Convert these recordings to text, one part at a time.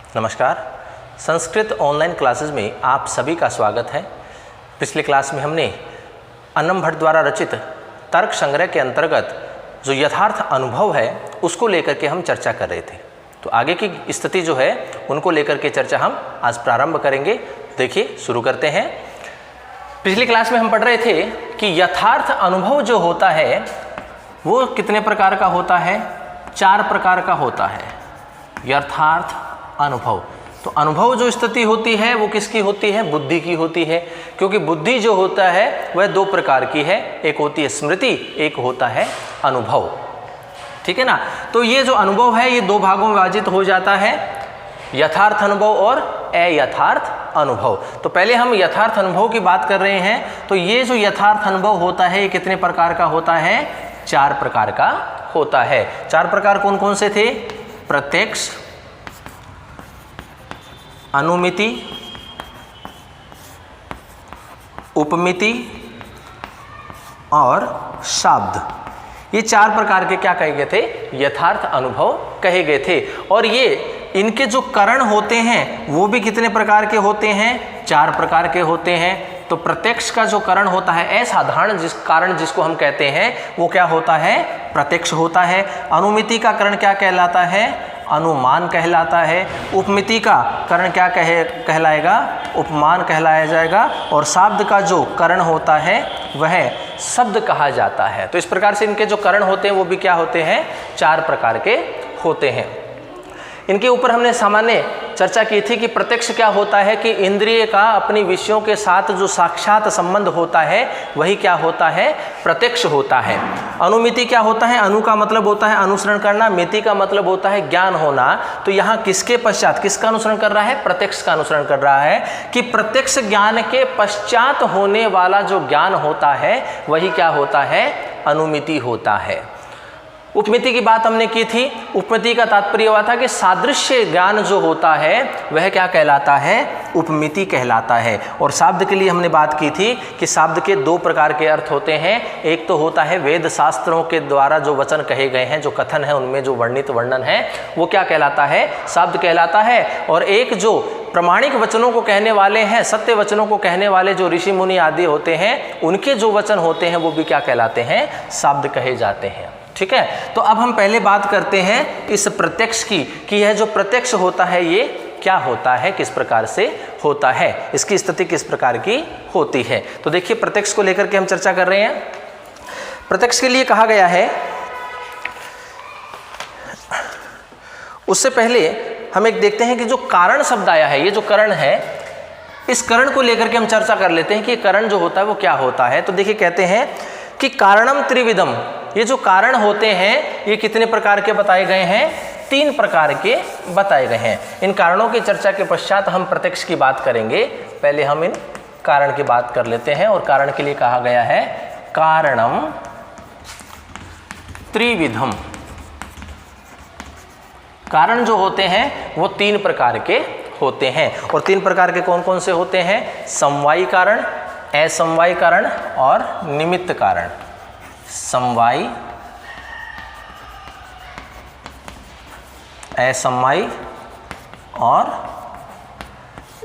नमस्कार। Sanskrit online classes में आप सभी का स्वागत है। पिछले क्लास में हमने अन्नम भट्ट द्वारा रचित तर्क संग्रह के अंतर्गत जो यथार्थ अनुभव है उसको लेकर के हम चर्चा कर रहे थे। तो आगे की स्थिति जो है उनको लेकर के चर्चा हम आज प्रारंभ करेंगे। देखिए, शुरू करते हैं। पिछली क्लास में हम पढ़ रहे थे कि यथार्थ अनुभव जो होता है वो कितने प्रकार का होता है? 4 प्रकार का होता है यथार्थ अनुभव। तो अनुभव जो स्थिति होती है वो किसकी होती है? बुद्धि की होती है, क्योंकि बुद्धि जो होता है वह 2 प्रकार की है, एक होती है स्मृति, एक होता है अनुभव। ठीक है ना। तो ये जो अनुभव है ये 2 भागों में विभाजित हो जाता है, यथार्थ अनुभव और अयथार्थ अनुभव। तो पहले हम यथार्थ अनुभव की बात कर रहे हैं। तो ये जो यथार्थ अनुभव होता है ये कितने प्रकार का होता है? 4 प्रकार का होता है। 4 प्रकार कौन कौन से थे? प्रत्यक्ष, अनुमिति, उपमिति और शाब्द। ये 4 प्रकार के क्या कहे गए थे? यथार्थ अनुभव कहे गए थे। और ये इनके जो कारण होते हैं वो भी कितने प्रकार के होते हैं? 4 प्रकार के होते हैं। तो प्रत्यक्ष का जो कारण होता है, असाधारण कारण जिसको हम कहते हैं, वो क्या होता है? प्रत्यक्ष होता है। अनुमिति का कारण क्या कहलाता है? अनुमान कहलाता है। उपमिति का कारण क्या कहलाएगा? उपमान कहलाया जाएगा। और शाब्द का जो कारण होता है वह शब्द कहा जाता है। तो इस प्रकार से इनके जो कारण होते हैं वो भी क्या होते हैं? 4 प्रकार के होते हैं। इनके ऊपर हमने सामान्य चर्चा की थी कि प्रत्यक्ष क्या होता है कि इंद्रिय का अपनी विषयों के साथ जो साक्षात संबंध होता है वही क्या होता है? प्रत्यक्ष होता है। अनुमिति क्या होता है? अनु का मतलब होता है अनुसरण करना, मिति का मतलब होता है ज्ञान होना। तो यहाँ किसके पश्चात किसका अनुसरण कर रहा है? प्रत्यक्ष का अनुसरण कर रहा है कि प्रत्यक्ष ज्ञान के पश्चात होने वाला जो ज्ञान होता है वही क्या होता है? अनुमिति होता है। उपमिति की बात हमने की थी। उपमिति का तात्पर्य हुआ था कि सादृश्य ज्ञान जो होता है वह क्या कहलाता है? उपमिति कहलाता है। और शब्द के लिए हमने बात की थी कि शब्द के 2 प्रकार के अर्थ होते हैं। एक तो होता है वेद शास्त्रों के द्वारा जो वचन कहे गए हैं, जो कथन है, उनमें जो वर्णित वर्णन है वो क्या कहलाता है? शब्द कहलाता है। और एक जो प्रमाणिक वचनों को कहने वाले हैं, सत्य वचनों को कहने वाले जो ऋषि मुनि आदि होते हैं, उनके जो वचन होते हैं वो भी क्या कहलाते हैं? शब्द कहे जाते हैं। ठीक है। तो अब हम पहले बात करते हैं इस प्रत्यक्ष की कि यह जो प्रत्यक्ष होता है ये क्या होता है, किस प्रकार से होता है, इसकी स्थिति किस प्रकार की होती है। तो देखिए, प्रत्यक्ष को लेकर के हम चर्चा कर रहे हैं। प्रत्यक्ष के लिए कहा गया है, उससे पहले हम एक देखते हैं कि जो कारण शब्द आया है, ये जो करण है, इस करण को लेकर के हम चर्चा कर लेते हैं कि करण जो होता है वो क्या होता है। तो देखिए, कहते हैं कि कारणम त्रिविधम। ये जो कारण होते हैं ये कितने प्रकार के बताए गए हैं? 3 प्रकार के बताए गए हैं। इन कारणों की चर्चा के पश्चात हम प्रत्यक्ष की बात करेंगे। पहले हम इन कारण की बात कर लेते हैं। और कारण के लिए कहा गया है कारणम त्रिविधम। कारण जो होते हैं वो 3 प्रकार के होते हैं। और 3 प्रकार के कौन कौन से होते हैं? समवायी कारण, असमवायी कारण और निमित्त कारण। समवायी, असमवायी और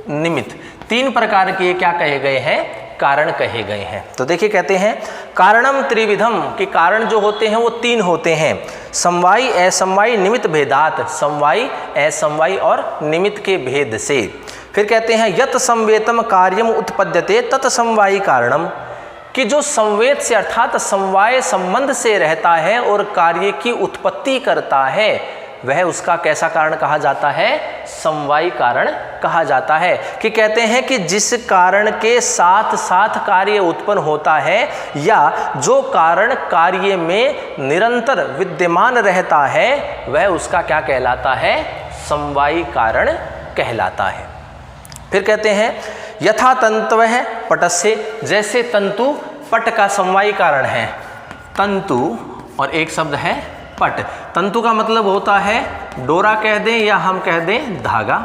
निमित्त, 3 प्रकार के क्या कहे गए हैं? कारण कहे गए हैं। तो देखिए, कहते हैं कारणम त्रिविधम कि कारण जो होते हैं वो 3 होते हैं। समवायी, असमवायी, निमित्त भेदात। समवायी, असमवायी और निमित्त के भेद से। फिर कहते हैं यत संवेतम कार्यम उत्पद्यते तत् समवायी कारणम, कि जो संवेद से अर्थात समवाय संबंध से रहता है और कार्य की उत्पत्ति करता है वह उसका कैसा कारण कहा जाता है? समवायी कारण कहा जाता है। कि कहते हैं कि जिस कारण के साथ साथ कार्य उत्पन्न होता है या जो कारण कार्य में निरंतर विद्यमान रहता है वह उसका क्या कहलाता है? समवायी कारण कहलाता है। फिर कहते हैं यथा तंतवः पटस्य, जैसे तंतु पट का समवायी कारण है। तंतु और एक शब्द है पट। तंतु का मतलब होता है डोरा कह दें या हम कह दें धागा।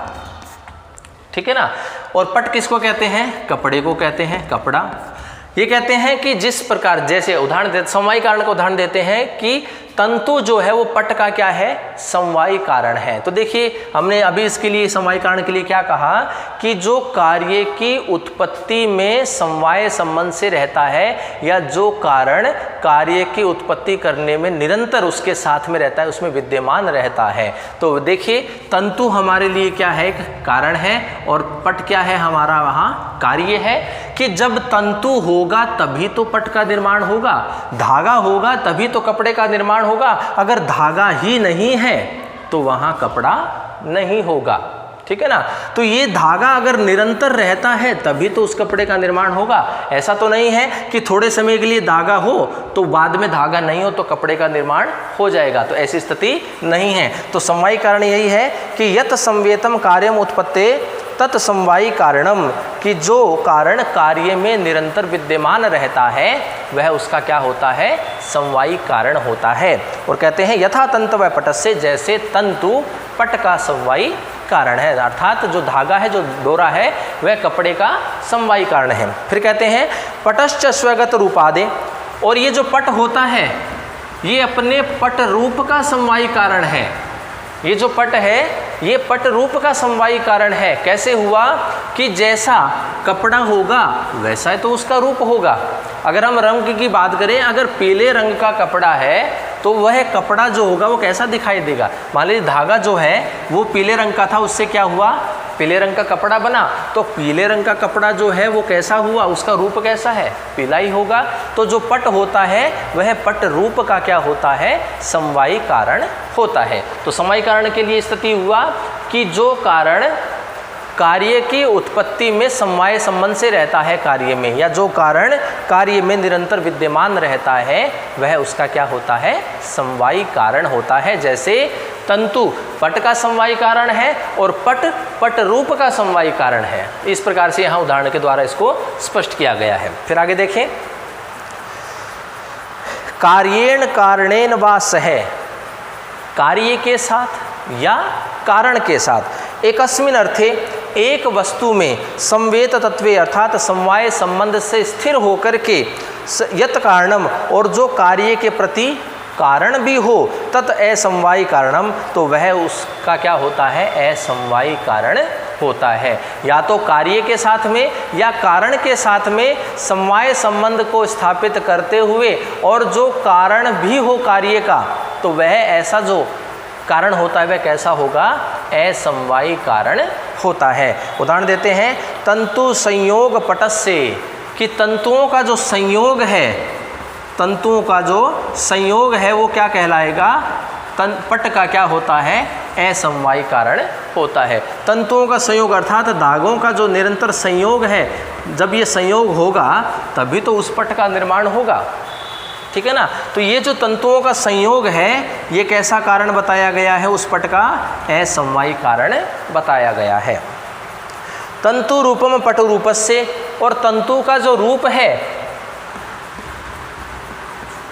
ठीक है ना। और पट किसको कहते हैं? कपड़े को कहते हैं, कपड़ा। ये कहते हैं कि जिस प्रकार, जैसे उदाहरण देते, समवायी कारण का उदाहरण देते हैं कि तंतु जो है वो पट का क्या है, समवायी कारण है। तो देखिए हमने अभी इसके लिए समवायी कारण के लिए क्या कहा कि जो कार्य की उत्पत्ति में समवाय संबंध से रहता है या जो कारण कार्य की उत्पत्ति करने में निरंतर उसके साथ में रहता है, उसमें विद्यमान रहता है। तो देखिए तंतु हमारे लिए क्या है, एक कारण है, और पट क्या है, हमारा वहाँ कार्य है। कि जब तंतु होगा तभी तो पट का निर्माण होगा, धागा होगा तभी तो कपड़े का निर्माण होगा। अगर धागा ही नहीं है तो वहाँ कपड़ा नहीं होगा, ठीक है ना। तो ये धागा अगर निरंतर रहता है तभी तो उस कपड़े का निर्माण होगा। ऐसा तो नहीं है कि थोड़े समय के लिए धागा हो तो बाद में धागा नहीं हो तो कपड़े का निर्माण हो जाएगा, तो ऐसी स्थिति नहीं है। तो समवायी कारण यही है कि यत संवेतम कार्यम उत्पत्ते तत् समवायी कारणम, कि जो कारण कार्य में निरंतर विद्यमान रहता है वह उसका क्या होता है, समवायी कारण होता है। और कहते हैं यथा तंतव पटस्य, जैसे तंतु पट का समवायी कारण है, अर्थात जो धागा है, जो डोरा है, वह कपड़े का समवायी कारण है। फिर कहते हैं पटश्च स्वगत रूपादे, और ये जो पट होता है ये अपने पट रूप का समवायी कारण है। ये जो पट है ये पट रूप का समवायी कारण है। कैसे हुआ कि जैसा कपड़ा होगा वैसा ही तो उसका रूप होगा। अगर हम रंग की बात करें, अगर पीले रंग का कपड़ा है तो वह कपड़ा जो होगा वो कैसा दिखाई देगा। मान लीजिए धागा जो है वो पीले रंग का था, उससे क्या हुआ, पीले रंग का कपड़ा बना, तो पीले रंग का कपड़ा जो है वो कैसा हुआ, उसका रूप कैसा है, पीला ही होगा। तो जो पट होता है वह पट रूप का क्या होता है, समवायी कारण होता है। तो समवायी कारण के लिए स्थिति हुआ कि जो कारण कार्य की उत्पत्ति में समवाय संबंध से रहता है कार्य में, या जो कारण कार्य में निरंतर विद्यमान रहता है वह उसका क्या होता है, समवायी कारण होता है। जैसे तंतु पट का समवायी कारण है और पट पट रूप का समवायी कारण है। इस प्रकार से यहाँ उदाहरण के द्वारा इसको स्पष्ट किया गया है। फिर आगे देखें, कार्येण कारणेन वा सह, कार्य के साथ या कारण के साथ, एकस्मिन अर्थे एक वस्तु में संवेत तत्वे अर्थात समवाय संबंध से स्थिर होकर के यत कारणम, और जो कार्य के प्रति कारण भी हो, तत् असमवायी कारणम, तो वह उसका क्या होता है, असमवायी कारण होता है। या तो कार्य के साथ में या कारण के साथ में समवाय संबंध को स्थापित करते हुए, और जो कारण भी हो कार्य का, तो वह ऐसा जो कारण होता है वह कैसा होगा, असमवायी कारण होता है। उदाहरण देते हैं, तंतु संयोग पटस्य, कि तंतुओं का जो संयोग है, तंतुओं का जो संयोग है वो क्या कहलाएगा, पट का क्या होता है, असमवायी कारण होता है। तंतुओं का संयोग अर्थात धागों का जो निरंतर संयोग है, जब ये संयोग होगा तभी तो उस पट का निर्माण होगा, ठीक है ना। तो ये जो तंतुओं का संयोग है ये कैसा कारण बताया गया है, उस पट का असमवायी कारण बताया गया है। तंतु रूपम पट रूपस्य, और तंतु का जो रूप है,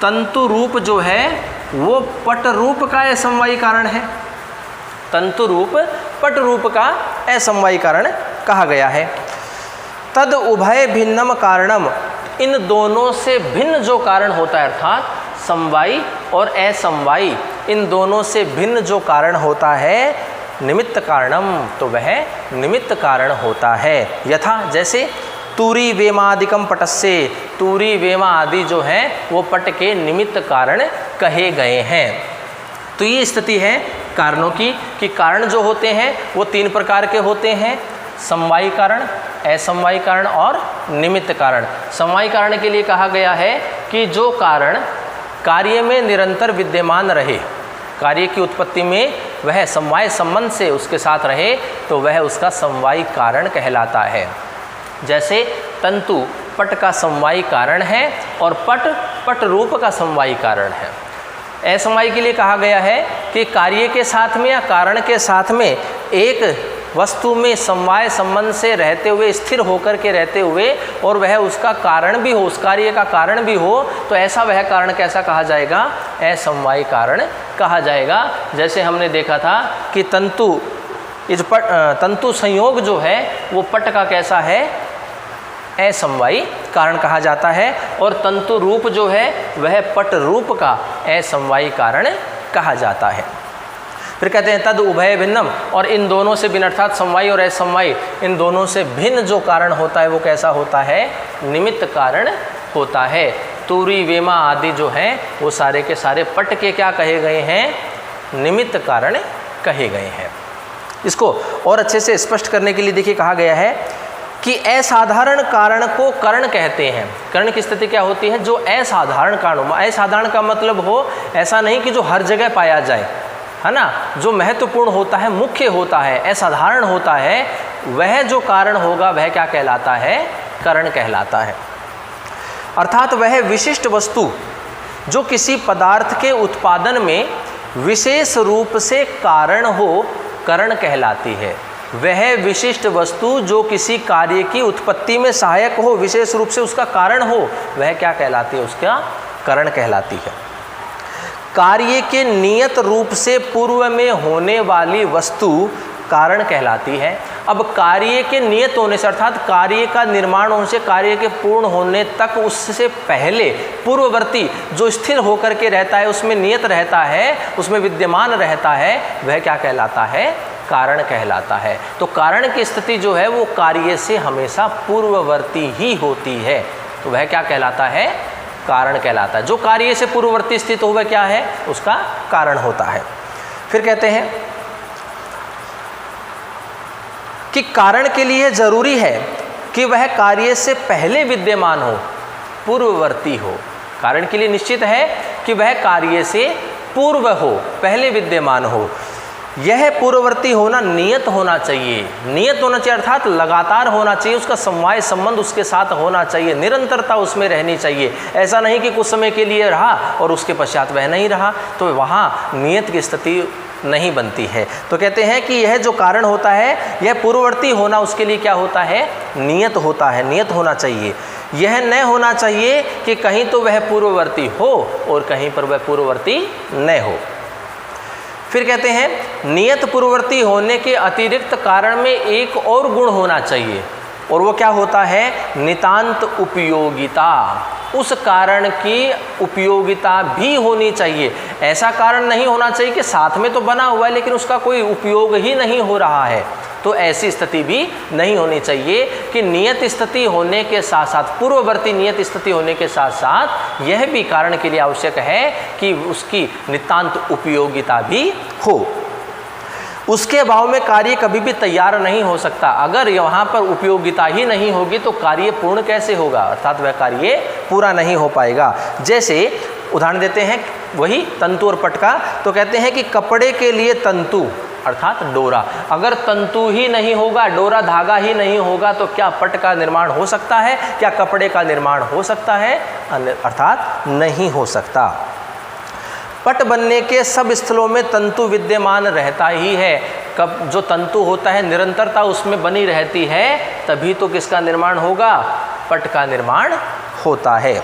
तंतु रूप जो है वो पट रूप का असमवायी कारण है। तंतु रूप पट रूप का असमवायी कारण कहा गया है। तद उभय भिन्नम कारणम, इन दोनों से भिन्न जो कारण होता है, अर्थात समवायी और असमवायी, इन दोनों से भिन्न जो कारण होता है, निमित्त कारणम, तो वह निमित्त कारण होता है। यथा जैसे तूरी वेमादिकम पटस्य, तूरी वेमा आदि जो हैं वो पट के निमित्त कारण कहे गए हैं। तो ये स्थिति है कारणों की, कि कारण जो होते हैं वो तीन प्रकार के होते हैं, समवायी कारण, असमवायी कारण और निमित्त कारण। समवायी कारण के लिए कहा गया है कि जो कारण कार्य में निरंतर विद्यमान रहे, कार्य की उत्पत्ति में वह समवाय संबंध से उसके साथ रहे, तो वह उसका समवायी कारण कहलाता है। जैसे तंतु पट का समवायी कारण है और पट पट रूप का समवायी कारण है। असमवायी के लिए कहा गया है कि कार्य के साथ में या कारण के साथ में एक वस्तु में समवाय संबंध से रहते हुए, स्थिर होकर के रहते हुए, और वह उसका कारण भी हो, उस कार्य का कारण भी हो, तो ऐसा वह कारण कैसा कहा जाएगा, असमवायी कारण कहा जाएगा। जैसे हमने देखा था कि तंतु, ये जो तंतु संयोग जो है वो पट का कैसा है, असमवायी कारण कहा जाता है, और तंतु रूप जो है वह पट रूप का असमवायी कारण कहा जाता है। फिर कहते हैं तद उभय भिन्नम, और इन दोनों से भिन्न अर्थात समवायी और असमवायी इन दोनों से भिन्न जो कारण होता है वो कैसा होता है? निमित्त कारण होता है। तुरी वेमा आदि जो हैं वो सारे के सारे पट के क्या कहे गए हैं? निमित्त कारण कहे गए हैं। इसको और अच्छे से स्पष्ट करने के लिए देखिए कहा गया है कि असाधारण कारण को करण कहते हैं। करण की स्थिति क्या होती है? जो असाधारण कारण हो। असाधारण का मतलब हो ऐसा नहीं कि जो हर जगह पाया जाए, है ना, जो महत्वपूर्ण होता है, मुख्य होता है, असाधारण होता है, वह जो कारण होगा वह क्या कहलाता है? करण कहलाता है। अर्थात वह विशिष्ट वस्तु जो किसी पदार्थ के उत्पादन में विशेष रूप से कारण हो, करण कहलाती है। वह विशिष्ट वस्तु जो किसी कार्य की उत्पत्ति में सहायक हो, विशेष रूप से उसका कारण हो, वह क्या कहलाती है? उसका करण कहलाती है। कार्य के नियत रूप से पूर्व में होने वाली वस्तु कारण कहलाती है। अब कार्य के नियत होने से अर्थात कार्य का निर्माण होने से कार्य के पूर्ण होने तक उससे पहले पूर्ववर्ती जो स्थिर होकर के रहता है, उसमें नियत रहता है, उसमें विद्यमान रहता है, वह क्या कहलाता है? कारण कहलाता है। तो कारण की स्थिति जो है वो कार्य से हमेशा पूर्ववर्ती ही होती है, तो वह क्या कहलाता है? कारण कहलाता है। जो कार्य से पूर्ववर्ती स्थित हो वह क्या है? उसका कारण होता है। फिर कहते हैं कि कारण के लिए जरूरी है कि वह कार्य से पहले विद्यमान हो, पूर्ववर्ती हो। कारण के लिए निश्चित है कि वह कार्य से पूर्व हो, पहले विद्यमान हो। यह पूर्ववर्ती होना नियत होना चाहिए। नियत होना चाहिए अर्थात लगातार होना चाहिए, उसका समवाय संबंध उसके साथ होना चाहिए, निरंतरता उसमें रहनी चाहिए। ऐसा नहीं कि कुछ समय के लिए रहा और उसके पश्चात वह नहीं रहा, तो वहाँ नियत की स्थिति नहीं बनती है। तो कहते हैं कि यह जो कारण होता है यह पूर्ववर्ती होना उसके लिए क्या होता है? नियत होता है, नियत होना चाहिए। यह न होना चाहिए कि कहीं तो वह पूर्ववर्ती हो और कहीं पर वह पूर्ववर्ती न हो। फिर कहते हैं नियत पूर्ववर्ती होने के अतिरिक्त कारण में एक और गुण होना चाहिए, और वो क्या होता है? नितांत उपयोगिता। उस कारण की उपयोगिता भी होनी चाहिए। ऐसा कारण नहीं होना चाहिए कि साथ में तो बना हुआ है लेकिन उसका कोई उपयोग ही नहीं हो रहा है, तो ऐसी स्थिति भी नहीं होनी चाहिए कि नियत स्थिति होने के साथ साथ, पूर्ववर्ती नियत स्थिति होने के साथ साथ यह भी कारण के लिए आवश्यक है कि उसकी नितांत उपयोगिता भी हो। उसके अभाव में कार्य कभी भी तैयार नहीं हो सकता। अगर यहाँ पर उपयोगिता ही नहीं होगी तो कार्य पूर्ण कैसे होगा? अर्थात वह कार्य पूरा नहीं हो पाएगा। जैसे उदाहरण देते हैं वही तंतु और पट का, तो कहते हैं कि कपड़े के लिए तंतु अर्थात डोरा, अगर तंतु ही नहीं होगा, डोरा धागा ही नहीं होगा, तो क्या पट का निर्माण हो सकता है? क्या कपड़े का निर्माण हो सकता है? अर्थात नहीं हो सकता। पट बनने के सब स्थलों में तंतु विद्यमान रहता ही है। कब जो तंतु होता है निरंतरता उसमें बनी रहती है, तभी तो किसका निर्माण होगा? पट का निर्माण होता है।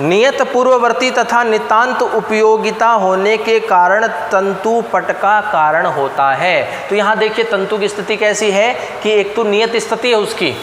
नियत पूर्ववर्ती तथा नितांत उपयोगिता होने के कारण तंतु पट का कारण होता है। तो यहाँ देखिए तंतु की स्थिति कैसी है कि एक तो नियत स्थिति है, उसकी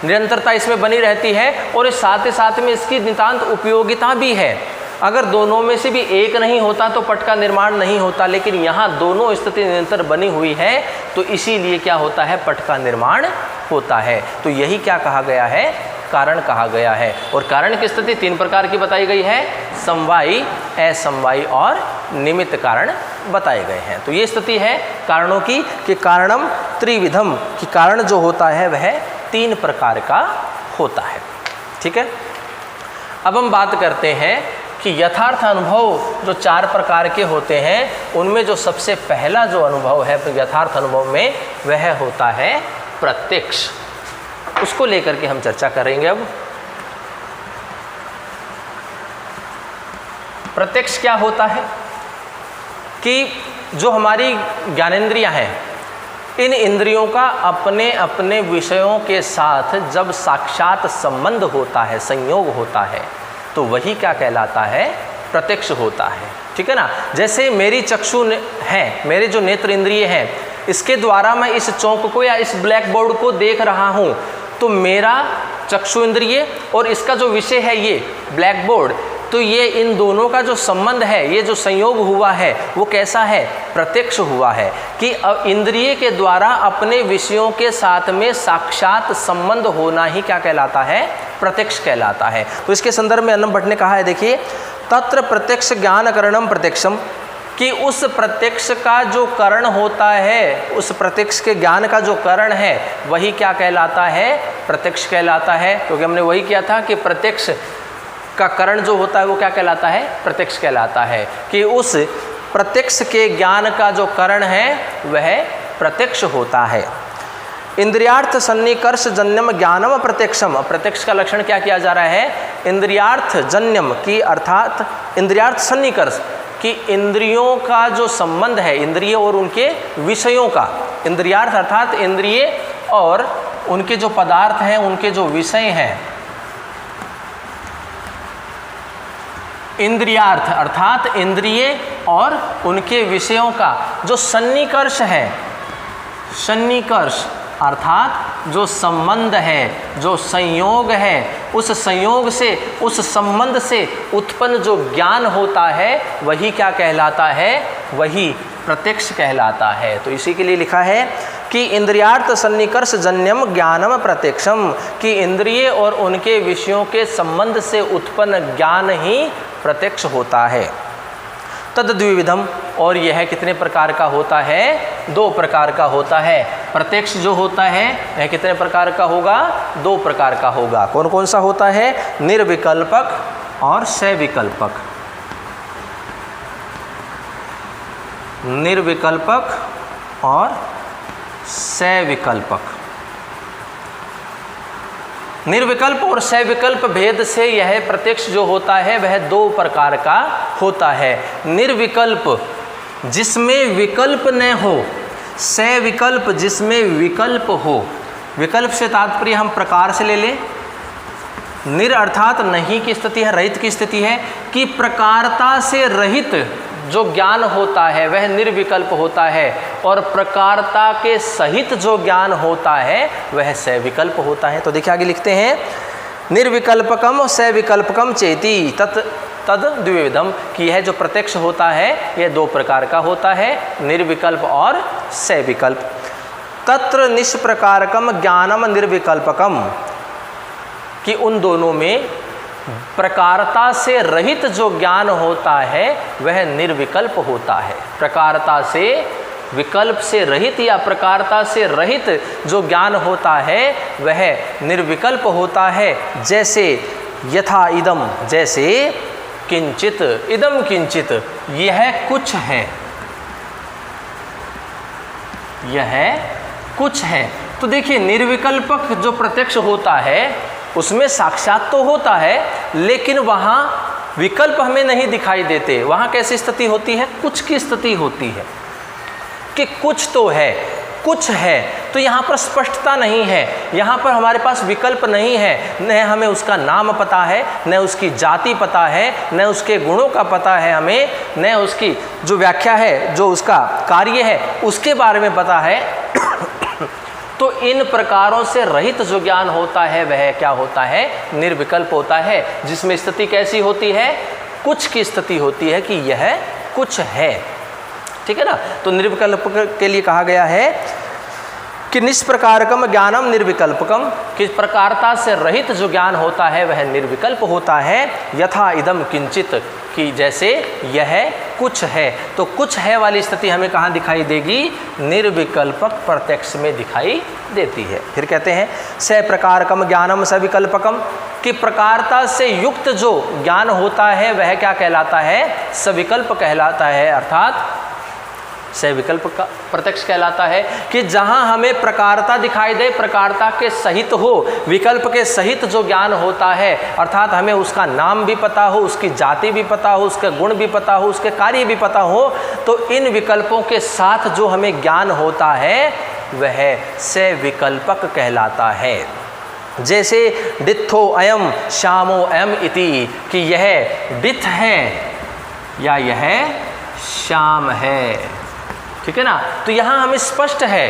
निरंतरता इसमें बनी रहती है, और इस साथ ही साथ में इसकी नितांत उपयोगिता भी है। अगर दोनों में से भी एक नहीं होता तो पट का निर्माण नहीं होता, लेकिन यहाँ दोनों स्थिति निरंतर बनी हुई है, तो इसीलिए क्या होता है? पट का निर्माण होता है। तो यही क्या कहा गया है? कारण कहा गया है। और कारण की स्थिति तीन प्रकार की बताई गई है, समवायी, असमवायी और निमित्त कारण बताए गए हैं। तो ये स्थिति है कारणों की कि कारणम त्रिविधम, कि कारण जो होता है वह तीन प्रकार का होता है। ठीक है, अब हम बात करते हैं कि यथार्थ अनुभव जो चार प्रकार के होते हैं उनमें जो सबसे पहला जो अनुभव है यथार्थ अनुभव में वह होता है प्रत्यक्ष। उसको लेकर के हम चर्चा करेंगे। अब प्रत्यक्ष क्या होता है कि जो हमारी ज्ञानेंद्रियां हैं, इन इंद्रियों का अपने अपने विषयों के साथ जब साक्षात संबंध होता है, संयोग होता है, तो वही क्या कहलाता है? प्रत्यक्ष होता है। ठीक है ना। जैसे मेरी चक्षु हैं, मेरे जो नेत्र इंद्रिय हैं, इसके द्वारा मैं इस चौक को या इस ब्लैक बोर्ड को देख रहा हूँ, तो मेरा चक्षु इंद्रिय और इसका जो विषय है ये ब्लैक बोर्ड, तो ये इन दोनों का जो संबंध है, ये जो संयोग हुआ है वो कैसा है? प्रत्यक्ष हुआ है कि इंद्रिय के द्वारा अपने विषयों के साथ में साक्षात संबंध होना ही क्या कहलाता है? प्रत्यक्ष कहलाता है। तो इसके संदर्भ में अन्नम भट्ट ने कहा है, देखिए, तत्र प्रत्यक्ष ज्ञान करणम प्रत्यक्षम, कि उस प्रत्यक्ष का जो कारण होता है, उस प्रत्यक्ष के ज्ञान का जो कारण है वही क्या कहलाता है? प्रत्यक्ष कहलाता है। क्योंकि हमने वही किया था कि प्रत्यक्ष का कारण जो होता है वो क्या कहलाता है? प्रत्यक्ष कहलाता है। कि उस प्रत्यक्ष के ज्ञान का जो कारण है वह प्रत्यक्ष होता है। इंद्रियार्थ सन्निकर्ष जन्यम ज्ञानम प्रत्यक्षम। प्रत्यक्ष का लक्षण क्या किया जा रहा है? इंद्रियार्थ जन्यम की अर्थात इंद्रियार्थ सन्निकर्ष, कि इंद्रियों का जो संबंध है, इंद्रिय और उनके विषयों का, इंद्रियार्थ अर्थात इंद्रिय और उनके जो पदार्थ हैं, उनके जो विषय हैं, इंद्रियार्थ अर्थात इंद्रिय और उनके विषयों का जो सन्निकर्ष है, सन्निकर्ष अर्थात जो संबंध है, जो संयोग है, उस संयोग से, उस संबंध से उत्पन्न जो ज्ञान होता है वही क्या कहलाता है? वही प्रत्यक्ष कहलाता है। तो इसी के लिए लिखा है कि इंद्रियार्थ सन्निकर्ष जन्यम ज्ञानम प्रत्यक्षम, कि इंद्रिय और उनके विषयों के संबंध से उत्पन्न ज्ञान ही प्रत्यक्ष होता है। तद द्विविधम, और यह कितने प्रकार का होता है? 2 प्रकार का होता है। प्रत्यक्ष जो होता है यह कितने प्रकार का होगा? 2 प्रकार का होगा। कौन कौन सा होता है? निर्विकल्पक और सविकल्पक। निर्विकल्पक और सविकल्पक। निर्विकल्प और सविकल्प भेद से यह प्रत्यक्ष जो होता है वह 2 प्रकार का होता है। निर्विकल्प जिसमें विकल्प न हो, सविकल्प जिसमें विकल्प हो। विकल्प से तात्पर्य हम प्रकार से ले लें। निर अर्थात नहीं की स्थिति है, रहित की स्थिति है, कि प्रकारता से रहित जो ज्ञान होता है वह निर्विकल्प होता है, और प्रकारता के सहित जो ज्ञान होता है वह सविकल्प होता है। तो देखिए आगे लिखते हैं, निर्विकल्पकम सविकल्पकम चेति तद द्विविधम, कि यह जो प्रत्यक्ष होता है यह 2 प्रकार का होता है, निर्विकल्प और सविकल्प। तत्र निष्प्रकारकम ज्ञानम निर्विकल्पकम, कि उन दोनों में प्रकारता से रहित जो ज्ञान होता है वह निर्विकल्प होता है। प्रकारता से, विकल्प से रहित या प्रकारता से रहित जो ज्ञान होता है वह निर्विकल्प होता है। जैसे यथा इदम, जैसे किंचित, इदम किंचित, यह कुछ है, यह कुछ है। तो देखिए निर्विकल्पक जो प्रत्यक्ष होता है उसमें साक्षात तो होता है, लेकिन वहाँ विकल्प हमें नहीं दिखाई देते। वहाँ कैसी स्थिति होती है? कुछ की स्थिति होती है कि कुछ तो है, कुछ है। तो यहाँ पर स्पष्टता नहीं है, यहाँ पर हमारे पास विकल्प नहीं है, न हमें उसका नाम पता है, न उसकी जाति पता है, न उसके गुणों का पता है हमें, न उसकी जो व्याख्या है, जो उसका कार्य है उसके बारे में पता है। तो इन प्रकारों से रहित जो ज्ञान होता है वह क्या होता है? निर्विकल्प होता है, जिसमें स्थिति कैसी होती है? कुछ की स्थिति होती है कि यह कुछ है। ठीक है ना? तो निर्विकल्प के लिए कहा गया है कि निष्प्रकारकम ज्ञानम निर्विकल्पकम, कि प्रकारता से रहित जो ज्ञान होता है वह निर्विकल्प होता है। यथा इदम किंचित, कि जैसे यह कुछ है। तो कुछ है वाली स्थिति हमें कहाँ दिखाई देगी? निर्विकल्पक प्रत्यक्ष में दिखाई देती है। फिर कहते हैं स प्रकारकम ज्ञानम सविकल्पकम, कि प्रकारता से युक्त जो ज्ञान होता है वह क्या कहलाता है? सविकल्प कहलाता है, अर्थात सविकल्प का प्रत्यक्ष कहलाता है। कि जहाँ हमें प्रकारता दिखाई दे, प्रकारता के सहित हो, विकल्प के सहित जो ज्ञान होता है, अर्थात हमें उसका नाम भी पता हो, उसकी जाति भी पता हो, उसके गुण भी पता हो, उसके कार्य भी पता हो, तो इन विकल्पों के साथ जो हमें ज्ञान होता है वह सविकल्पक कहलाता है। जैसे डित्थो अयम श्यामो अयम इति, कि यह डित्थ है या यह श्याम है। ठीक है ना? तो यहाँ हमें स्पष्ट है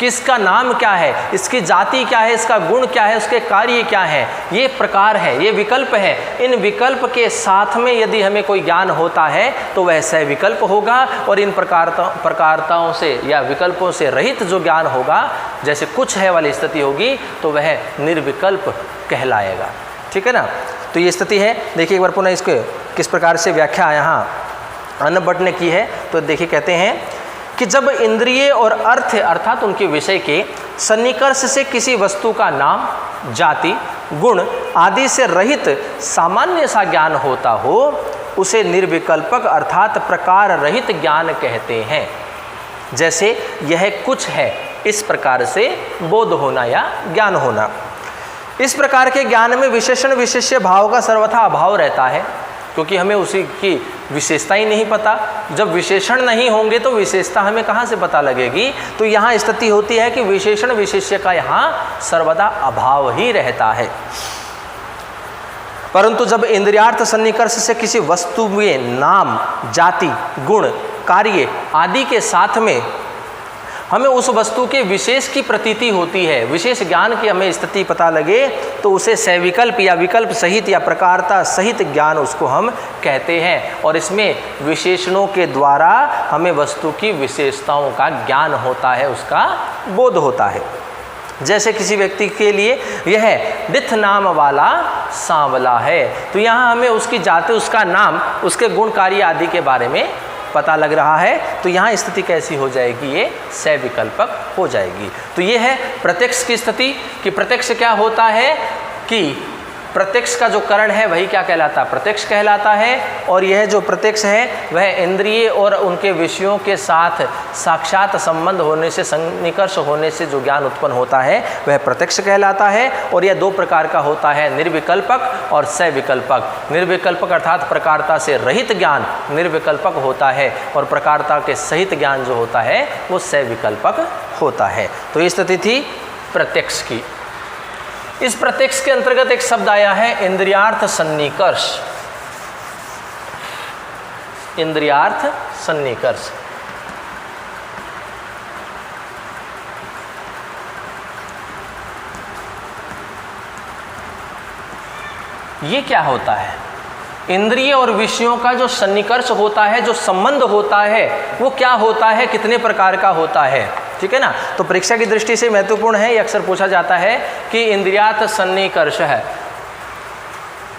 किसका नाम क्या है, इसकी जाति क्या है, इसका गुण क्या है, उसके कार्य क्या है, ये प्रकार है, ये विकल्प है। इन विकल्प के साथ में यदि हमें कोई ज्ञान होता है तो वह सविकल्प होगा, और इन प्रकारताओं से या विकल्पों से रहित जो ज्ञान होगा, जैसे कुछ है वाली स्थिति होगी, तो वह निर्विकल्प कहलाएगा। ठीक है ना। तो ये स्थिति है। देखिए एक बार पुनः इसके किस प्रकार से व्याख्या यहाँ अन्ना भट्ट ने की है। तो देखिए कहते हैं कि जब इंद्रिय और अर्थ अर्थात उनके विषय के सन्निकर्ष से किसी वस्तु का नाम, जाति, गुण आदि से रहित सामान्य सा ज्ञान होता हो, उसे निर्विकल्पक अर्थात प्रकार रहित ज्ञान कहते हैं। जैसे यह कुछ है, इस प्रकार से बोध होना या ज्ञान होना। इस प्रकार के ज्ञान में विशेषण विशेष्य भाव का सर्वथा अभाव रहता है, क्योंकि हमें उसी की विशेषता ही नहीं पता। जब विशेषण नहीं होंगे तो विशेषता हमें कहाँ से पता लगेगी। तो यहाँ स्थिति होती है कि विशेषण विशेष्य का यहाँ सर्वदा अभाव ही रहता है। परंतु जब इंद्रियार्थ सन्निकर्ष से किसी वस्तु में नाम, जाति, गुण, कार्य आदि के साथ में हमें उस वस्तु के विशेष की प्रतीति होती है, विशेष ज्ञान की हमें स्थिति पता लगे, तो उसे सविकल्प या विकल्प सहित या प्रकारता सहित ज्ञान उसको हम कहते हैं। और इसमें विशेषणों के द्वारा हमें वस्तु की विशेषताओं का ज्ञान होता है, उसका बोध होता है। जैसे किसी व्यक्ति के लिए यह डिथ नाम वाला सांवला है, तो यहाँ हमें उसकी जाति, उसका नाम, उसके गुण, कार्य आदि के बारे में पता लग रहा है, तो यहाँ स्थिति कैसी हो जाएगी, ये सविकल्पक हो जाएगी। तो ये है प्रत्यक्ष की स्थिति कि प्रत्यक्ष क्या होता है कि प्रत्यक्ष का जो करण है वही क्या कहलाता है, प्रत्यक्ष कहलाता है। और यह जो प्रत्यक्ष है वह इंद्रिय और उनके विषयों के साथ साक्षात संबंध होने से, सन्निकर्ष होने से जो ज्ञान उत्पन्न होता है वह प्रत्यक्ष कहलाता है। और यह दो प्रकार का होता है, निर्विकल्पक और सविकल्पक। निर्विकल्पक अर्थात प्रकारता से रहित ज्ञान निर्विकल्पक होता है, और प्रकारता के सहित ज्ञान जो होता है वो सविकल्पक होता है। तो ये स्थिति थी प्रत्यक्ष की। इस प्रत्यक्ष के अंतर्गत एक शब्द आया है इंद्रियार्थ सन्निकर्ष। इंद्रियार्थ सन्निकर्ष ये क्या होता है? इंद्रिय और विषयों का जो सन्निकर्ष होता है, जो संबंध होता है, वो क्या होता है, कितने प्रकार का होता है? ठीक है ना। तो परीक्षा की दृष्टि से महत्वपूर्ण है, ये अक्सर पूछा जाता है कि इंद्रियार्थ सन्निकर्ष है।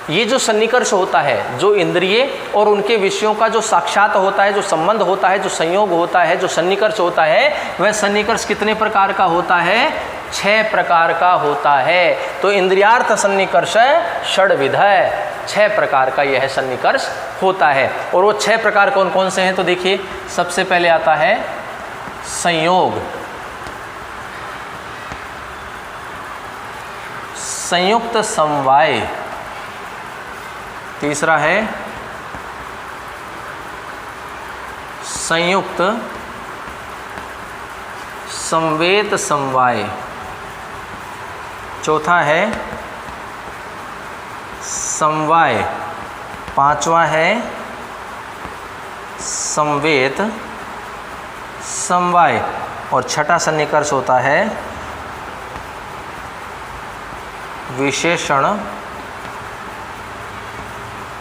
ये जो सन्निकर्ष होता है, जो इंद्रिय और उनके विषयों का जो साक्षात होता है, जो संबंध होता है, जो संयोग होता है, जो सन्निकर्ष होता है, वह सन्निकर्ष कितने प्रकार का होता है? 6 प्रकार का होता है। तो इंद्रियार्थ सन्निकर्ष षड्विध है, 6 प्रकार का यह सन्निकर्ष होता है। और वो 6 प्रकार कौन कौन से हैं? तो देखिए, सबसे पहले आता है संयोग, संयुक्त समवाय, तीसरा है संयुक्त संवेत समवाय, चौथा है समवाय, पांचवा है संवेत समवाय, और छठा सन्निकर्ष होता है विशेषण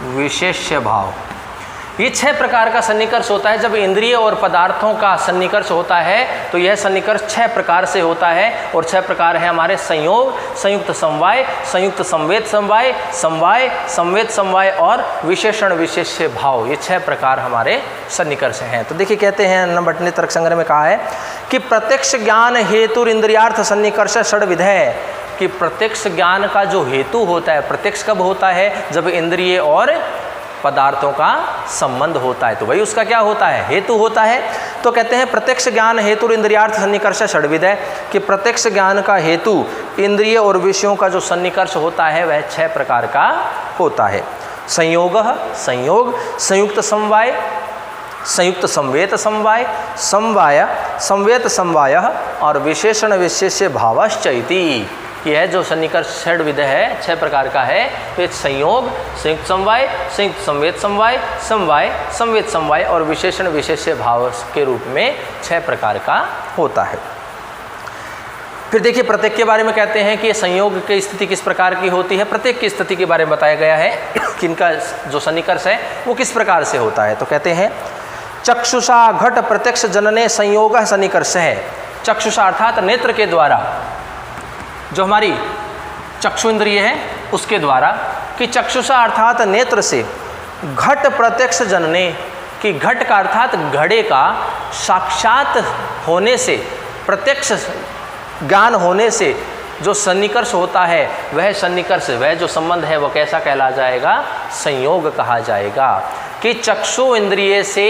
विशेष्य भाव। ये 6 प्रकार का सन्निकर्ष होता है। जब इंद्रिय और पदार्थों का सन्निकर्ष होता है तो यह सन्निकर्ष 6 प्रकार से होता है। और 6 प्रकार है हमारे संयोग, संयुक्त समवाय, संयुक्त संवेद समवाय, समवाय, संवेद समवाय और विशेषण विशेष्य भाव। ये 6 प्रकार हमारे सन्निकर्ष हैं। तो देखिए, कहते हैं अन्ना भट्ट ने तर्क संग्रह में कहा है कि प्रत्यक्ष ज्ञान हेतु इंद्रियार्थ सन्निकर्ष षड्विध है। कि प्रत्यक्ष ज्ञान का जो हेतु होता है, प्रत्यक्ष कब होता है? जब इंद्रिय और पदार्थों का संबंध होता है, तो वही उसका क्या होता है? हेतु होता है। तो कहते हैं प्रत्यक्ष ज्ञान हेतु इंद्रियार्थ सन्निकर्ष षड्विध है, कि प्रत्यक्ष ज्ञान का हेतु इंद्रिय और विषयों का जो सन्निकर्ष होता है वह 6 प्रकार का होता है। संयोग, संयोग, संयुक्त समवाय, संयुक्त संवेत समवाय, समवाय, संवेत समवाय और विशेषण विशेष्य भावश्चैति। यह जो सन्निकर्ष षड्विध है 6 प्रकार का है। तो संयोग, संयुक्त समवाय, संयुक्त संवेद समवाय, समवाय, संवेद समवाय और विशेषण विशेष्य भाव के रूप में 6 प्रकार का होता है। फिर देखिए प्रत्येक के बारे में कहते हैं कि संयोग की स्थिति किस प्रकार की होती है, प्रत्येक की स्थिति के बारे में बताया गया है कि इनका जो सन्निकर्ष है वो किस प्रकार से होता है। तो कहते हैं चक्षुषा घट प्रत्यक्ष जनने संयोग सन्निकर्ष है। चक्षुषा अर्थात नेत्र के द्वारा, जो हमारी चक्षु इंद्रिय है उसके द्वारा, कि चक्षुषा अर्थात नेत्र से घट प्रत्यक्ष जनने, कि घट का अर्थात घड़े का साक्षात होने से, प्रत्यक्ष ज्ञान होने से जो सन्निकर्ष होता है वह सन्निकर्ष, वह जो संबंध है वो कैसा कहला जाएगा, संयोग कहा जाएगा। कि चक्षु इंद्रिय से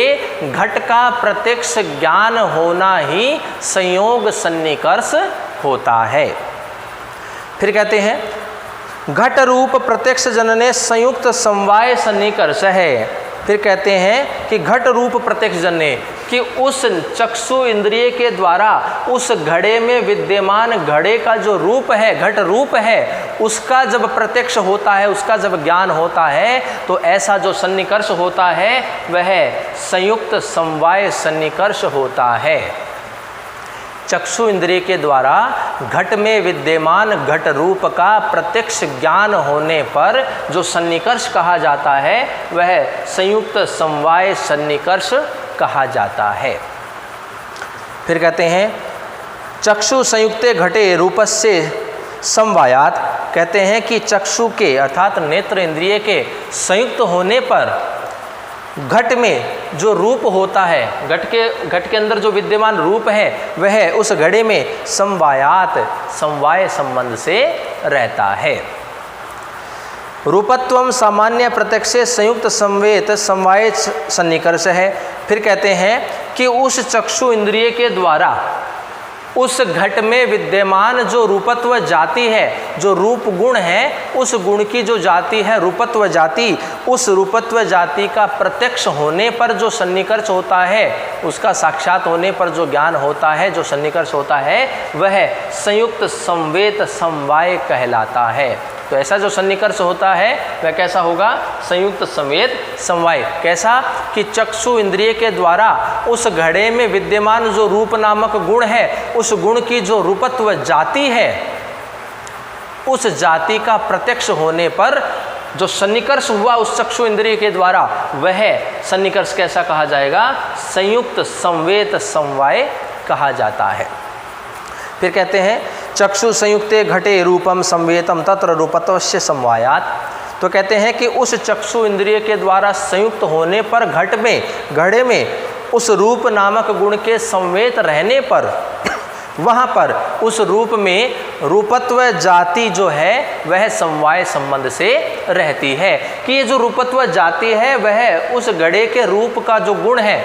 घट का प्रत्यक्ष ज्ञान होना ही संयोग सन्निकर्ष होता है। फिर कहते हैं घट रूप प्रत्यक्ष जनने संयुक्त समवाय सन्निकर्ष है। फिर कहते हैं कि घट रूप प्रत्यक्ष जनने, कि उस चक्षु इंद्रिय के द्वारा उस घड़े में विद्यमान घड़े का जो रूप है, घट रूप है, उसका जब प्रत्यक्ष होता है, उसका जब ज्ञान होता है, तो ऐसा जो सन्निकर्ष होता है वह संयुक्त समवाय सन्निकर्ष होता है। चक्षु इंद्रिय के द्वारा घट में विद्यमान घट रूप का प्रत्यक्ष ज्ञान होने पर जो सन्निकर्ष कहा जाता है वह संयुक्त समवाय सन्निकर्ष कहा जाता है। फिर कहते हैं चक्षु संयुक्ते घटे रूपस्य समवायात, कहते हैं कि चक्षु के अर्थात नेत्र इंद्रिय के संयुक्त होने पर घट में जो रूप होता है, घट के अंदर जो विद्यमान रूप है वह उस घड़े में समवायात, समवाय संबंध से रहता है। रूपत्वम सामान्य प्रत्यक्ष संयुक्त संवेत समवाय सन्निकर्ष है। फिर कहते हैं कि उस चक्षु इंद्रिय के द्वारा उस घट में विद्यमान जो रूपत्व जाति है, जो रूप गुण है, उस गुण की जो जाति है रूपत्व जाति, उस रूपत्व जाति का प्रत्यक्ष होने पर जो सन्निकर्ष होता है, उसका साक्षात होने पर जो ज्ञान होता है, जो सन्निकर्ष होता है, वह संयुक्त संवेत समवाय कहलाता है। तो ऐसा जो सन्निकर्ष होता है वह कैसा होगा, संयुक्त संवेत समवाय। कैसा कि चक्षु इंद्रिय के द्वारा उस घड़े में विद्यमान जो रूप नामक गुण है, उस गुण की जो रूपत्व जाति है, उस जाति का प्रत्यक्ष होने पर जो सन्निकर्ष हुआ उस चक्षु इंद्रिय के द्वारा, वह सन्निकर्ष कैसा कहा जाएगा, संयुक्त संवेत समवाय कहा जाता है। फिर कहते हैं चक्षु संयुक्ते घटे रूपम संवेतम तत्र रूपत्वस्य समवायात। तो कहते हैं कि उस चक्षु इंद्रिय के द्वारा संयुक्त होने पर घड़े में उस रूप नामक गुण के संवेत रहने पर वहाँ पर उस रूप में रूपत्व जाति जो है वह समवाय संबंध से रहती है। कि ये जो रूपत्व जाति है वह उस घड़े के रूप का जो गुण है,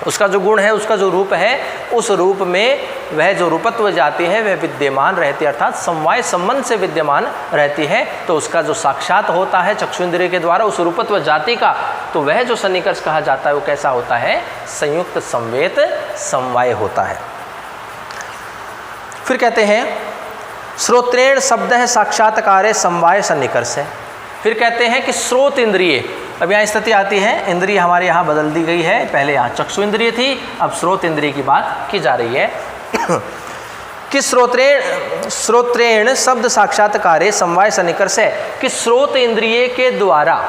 उसका जो गुण है, उसका जो रूप है, उस रूप में वह जो रूपत्व जाति है वह विद्यमान रहती है, अर्थात समवाय संबंध से विद्यमान रहती है। तो उसका जो साक्षात होता है चक्षु इंद्रिय के द्वारा उस रूपत्व जाति का, तो वह जो सन्निकर्ष कहा जाता है वो कैसा होता है, संयुक्त संवेत समवाय होता है। फिर कहते हैं श्रोत्रेण शब्द है साक्षात्कारे समवाय सन्निकर्ष है। फिर कहते हैं कि श्रोत इंद्रिय, अब यहाँ स्थिति आती है, इंद्रिय हमारे यहाँ बदल दी गई है, पहले यहाँ चक्षु इंद्रिय थी, अब श्रोत इंद्रिय की बात की जा रही है। कि श्रोत्रेण शब्द साक्षात्कारे समवाय सन्निकर्ष है। कि श्रोत इंद्रिय के द्वारा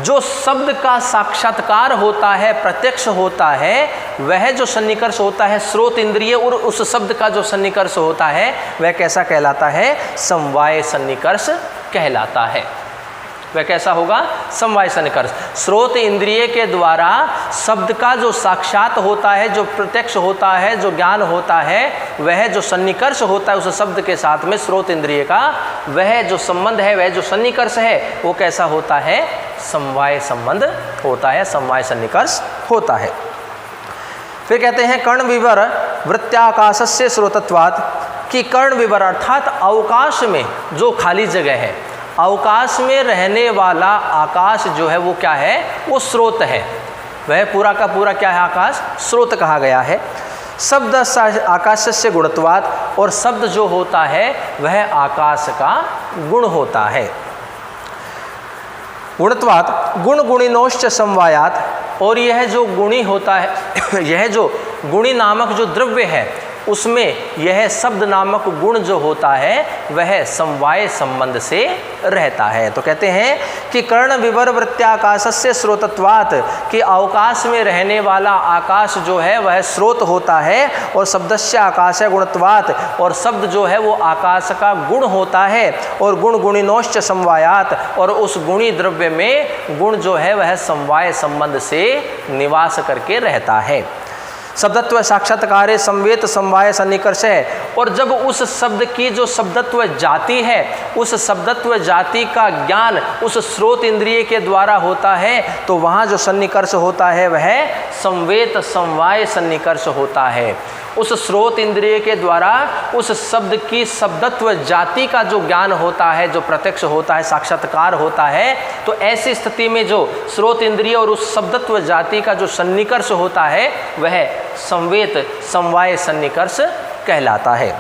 जो शब्द का साक्षात्कार होता है, प्रत्यक्ष होता है, वह जो सन्निकर्ष होता है श्रोत इंद्रिय और उस शब्द का जो सन्निकर्ष होता है वह कैसा कहलाता है, समवाय सन्निकर्ष कहलाता है। वह कैसा होगा, समवाय सन्निकर्ष। श्रोत इंद्रिय के द्वारा शब्द का जो साक्षात होता है, जो प्रत्यक्ष होता है, जो ज्ञान होता है, वह जो सन्निकर्ष होता है उस शब्द के साथ में श्रोत इंद्रिय का, वह जो संबंध है, वह जो सन्निकर्ष है वो कैसा होता है, समवाय संबंध होता है, समवाय सन्निकर्ष होता है। फिर कहते हैं कर्ण विवर वृत्त्याकाशस्य श्रोतत्वात्। कि कर्ण विवर अर्थात अवकाश में जो खाली जगह है, अवकाश में रहने वाला आकाश जो है वो क्या है, वो स्रोत है। वह पूरा का पूरा क्या है, आकाश स्रोत कहा गया है। शब्द आकाशस्य गुणत्वात्, और शब्द जो होता है वह आकाश का गुण होता है। गुणत्वात् गुण गुणिनोश्च समवायात, और यह जो गुणी होता है यह जो गुणी नामक जो द्रव्य है उसमें यह शब्द नामक गुण जो होता है वह समवाय संबंध से रहता है। तो कहते हैं कि कर्ण विवर वृत्त्याकाशस्य स्रोतत्वात्, कि अवकाश में रहने वाला आकाश जो है वह स्रोत होता है, और शब्दस्य आकाश गुणत्वात्, और शब्द जो है वो आकाश का गुण होता है, और गुण गुणिनोश्च समवायात्, और उस गुणी द्रव्य में गुण जो है वह समवाय संबंध से निवास करके रहता है। शब्दत्व साक्षात्कारे संवेत समवाय सन्निकर्ष है, और जब उस शब्द की जो शब्दत्व जाति है उस शब्दत्व जाति का ज्ञान उस स्रोत इंद्रिय के द्वारा होता है, तो वहाँ जो सन्निकर्ष होता है वह संवेत समवाय सन्निकर्ष होता है। उस स्रोत इंद्रिय के द्वारा उस शब्द की शब्दत्व जाति का जो ज्ञान होता है, जो प्रत्यक्ष होता है, साक्षात्कार होता है, तो ऐसी स्थिति में जो स्रोत इंद्रिय और उस शब्दत्व जाति का जो सन्निकर्ष होता है वह संवेत समवाय सन्निकर्ष कहलाता है।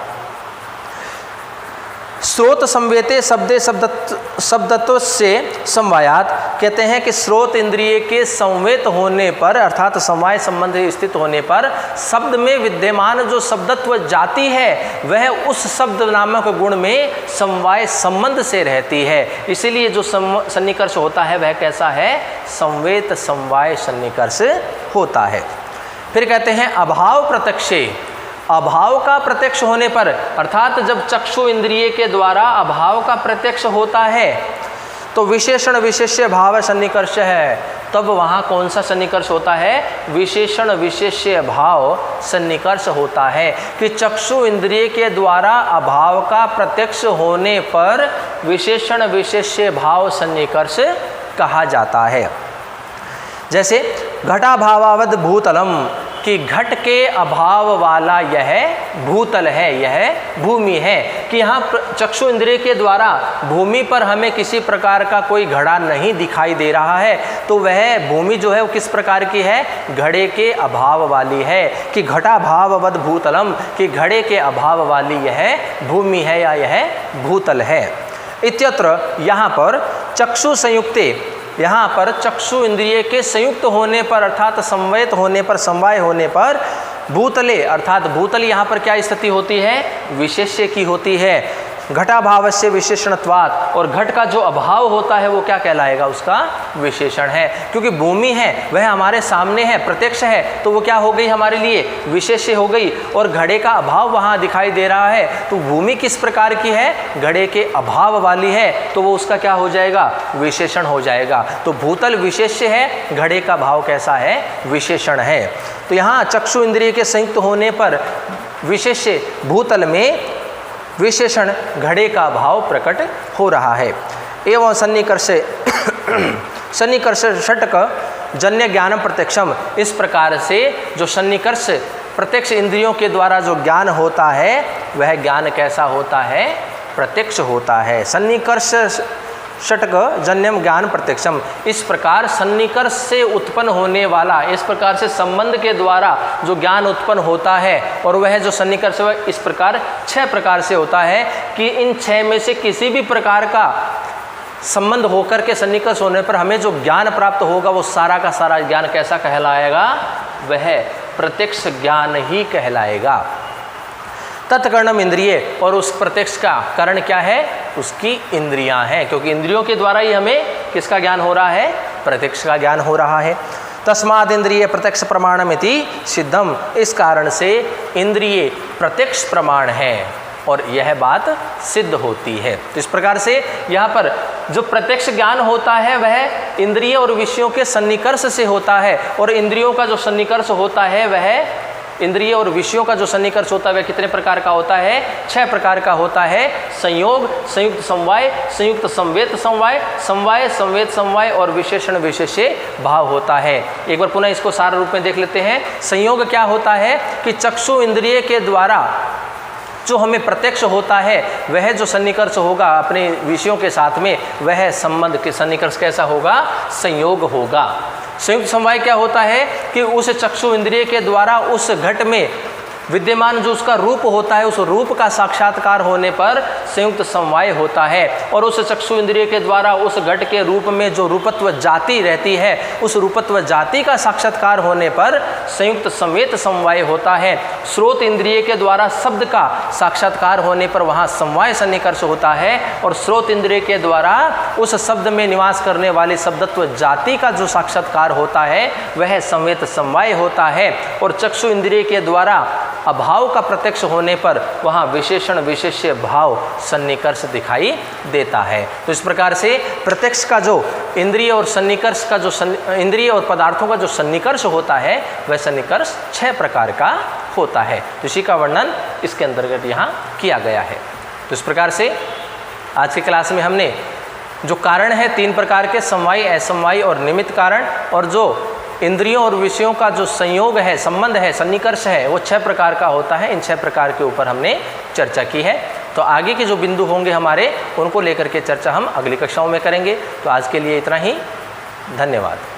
स्रोत संवेते शब्दे शब्दत्व से समवायात, कहते हैं कि स्रोत इंद्रिय के संवेत होने पर अर्थात समवाय संबंध स्थित होने पर शब्द में विद्यमान जो शब्दत्व जाति है वह उस शब्द नामक गुण में समवाय संबंध से रहती है। इसीलिए जो सन्निकर्ष होता है वह कैसा है? संवेत समवाय सन्निकर्ष होता है। फिर कहते हैं अभाव प्रत्यक्षे, अभाव का प्रत्यक्ष होने पर अर्थात जब चक्षु इंद्रिय के द्वारा अभाव का प्रत्यक्ष होता है तो विशेषण विशेष्य भाव सन्निकर्ष है। तब वहाँ कौन सा सन्निकर्ष होता है? विशेषण विशेष्य भाव सन्निकर्ष होता है कि चक्षु इंद्रिय के द्वारा अभाव का प्रत्यक्ष होने पर विशेषण विशेष्य भाव सन्निकर्ष कहा जाता है। जैसे घटाभावावद भूतलम, कि घट के अभाव वाला यह भूतल है, यह भूमि है, कि यहाँ चक्षु इंद्रिय के द्वारा भूमि पर हमें किसी प्रकार का कोई घड़ा नहीं दिखाई दे रहा है, तो वह भूमि जो है वो किस प्रकार की है? घड़े के अभाव वाली है। कि घटाभाववद भूतलम, कि घड़े के अभाव वाली यह भूमि है या यह भूतल है। इत्यत्र यहाँ पर चक्षु संयुक्ते, यहाँ पर चक्षु इंद्रिय के संयुक्त होने पर अर्थात संवेत होने पर, समवाय होने पर भूतले अर्थात भूतल यहाँ पर क्या स्थिति होती है? विशेष्य की होती है। घटाभावस्य विशेषणत्वात्, और घट का जो अभाव होता है वो क्या कहलाएगा? उसका विशेषण है। क्योंकि भूमि है वह हमारे सामने है, प्रत्यक्ष है, तो वो क्या हो गई हमारे लिए? विशेष्य हो गई। और घड़े का अभाव वहाँ दिखाई दे रहा है, तो भूमि किस प्रकार की है? घड़े के अभाव वाली है, तो वो उसका क्या हो जाएगा? विशेषण हो जाएगा। तो भूतल विशेष्य है, घड़े का भाव कैसा है? विशेषण है। तो यहाँ चक्षु इंद्रिय के संयुक्त होने पर विशेष्य भूतल में विशेषण घड़े का भाव प्रकट हो रहा है। एवं सन्निकर्ष सन्निकर्ष षटक जन्य ज्ञान प्रत्यक्षम, इस प्रकार से जो सन्निकर्ष प्रत्यक्ष इंद्रियों के द्वारा जो ज्ञान होता है वह ज्ञान कैसा होता है? प्रत्यक्ष होता है। सन्निकर्ष षटक जन्यम ज्ञान प्रत्यक्षम, इस प्रकार सन्निकर्ष से उत्पन्न होने वाला, इस प्रकार से संबंध के द्वारा जो ज्ञान उत्पन्न होता है, और वह जो सन्निकर्ष वह इस प्रकार 6 प्रकार से होता है कि इन 6 में से किसी भी प्रकार का संबंध होकर के सन्निकर्ष होने पर हमें जो ज्ञान प्राप्त होगा वो सारा का सारा ज्ञान कैसा कहलाएगा? वह प्रत्यक्ष ज्ञान ही कहलाएगा। तत्कर्णम इंद्रिय, और उस प्रत्यक्ष का कारण क्या है? उसकी इंद्रियां हैं, क्योंकि इंद्रियों के द्वारा ही हमें किसका ज्ञान हो रहा है? प्रत्यक्ष का ज्ञान हो रहा है। तस्माद् इंद्रिय प्रत्यक्ष प्रमाणमिति सिद्धम, इस कारण से इंद्रिय प्रत्यक्ष प्रमाण है और यह बात सिद्ध होती है। तो इस प्रकार से यहाँ पर जो प्रत्यक्ष ज्ञान होता है वह इंद्रिय और विषयों के सन्निकर्ष से होता है, और इंद्रियों का जो सन्निकर्ष होता है वह इंद्रिय और विषयों का जो सन्निकर्ष होता है वह कितने प्रकार का होता है? 6 प्रकार का होता है। संयोग, संयुक्त समवाय, संयुक्त संवेत समवाय, समवाय संवेत समवाय और विशेषण विशेष्य भाव होता है। एक बार पुनः इसको सार रूप में देख लेते हैं। संयोग क्या होता है? कि चक्षु इंद्रिय के द्वारा जो हमें प्रत्यक्ष होता है वह जो सन्निकर्ष होगा अपने विषयों के साथ में, वह संबंध के सन्निकर्ष कैसा होगा? संयोग होगा। संयुक्त समवाय क्या होता है? कि उस चक्षु इंद्रिय के द्वारा उस घट में विद्यमान जो उसका रूप होता है, उस रूप का साक्षात्कार होने पर संयुक्त समवाय होता है। और उस चक्षु इंद्रिय के द्वारा उस घट के रूप में जो रूपत्व जाति रहती है, उस रूपत्व जाति का साक्षात्कार होने पर संयुक्त संवेत समवाय होता है। श्रोत इंद्रिय के द्वारा शब्द का साक्षात्कार होने पर वहाँ समवाय सन्निकर्ष होता है। और श्रोत इंद्रिय के द्वारा उस शब्द में निवास करने वाले शब्दत्व जाति का जो साक्षात्कार होता है वह संवेत समवाय होता है। और चक्षु इंद्रिय के द्वारा अभाव का प्रत्यक्ष होने पर वहाँ विशेषण विशेष्य भाव सन्निकर्ष दिखाई देता है। तो इस प्रकार से प्रत्यक्ष का जो इंद्रिय और सन्निकर्ष का जो इंद्रिय और पदार्थों का जो सन्निकर्ष होता है वह सन्निकर्ष 6 प्रकार का होता है। तो इसी का वर्णन इसके अंतर्गत यहाँ किया गया है। तो इस प्रकार से आज की क्लास में हमने जो कारण है 3 प्रकार के, समवायी, असमवायी और निमित्त कारण, और जो इंद्रियों और विषयों का जो संयोग है, संबंध है, सन्निकर्ष है, वो 6 प्रकार का होता है। इन 6 प्रकार के ऊपर हमने चर्चा की है। तो आगे के जो बिंदु होंगे हमारे, उनको लेकर के चर्चा हम अगली कक्षाओं में करेंगे। तो आज के लिए इतना ही। धन्यवाद।